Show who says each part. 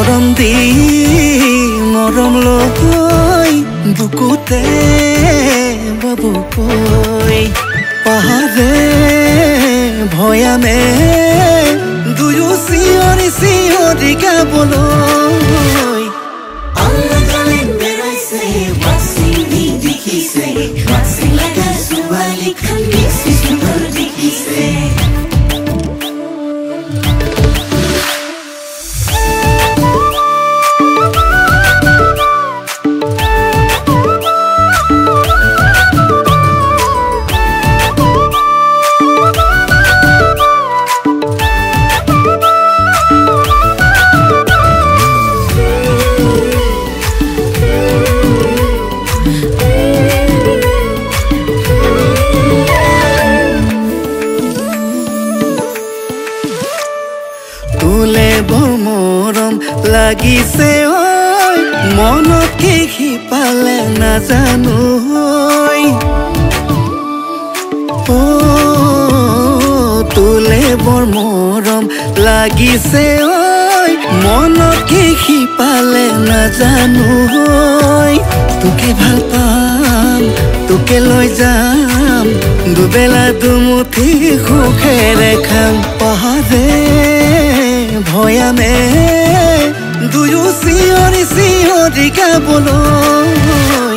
Speaker 1: মৰম দি মৰম লৈ বুকুতে বাবুকৈ পাহাৰে ভয়ামে দুয়ো চিঞৰি চিঞৰি গাবলৈ Kangsing Laga Suwali Kangsing তোলে মৰম লাগিছে ঐ মনত কি সিপালে নাজানো ঐ তোলে বৰ মৰম লাগিছে ঐ মনত কি সিপালে নাজানো ঐ তোকে ভাল পাম তোকে লৈ যাম দুবেলা দুমুঠি সুখেৰে খাম পাহাৰে ভয়ামে দুয়ো চিঞৰি চিঞৰি গাবলৈ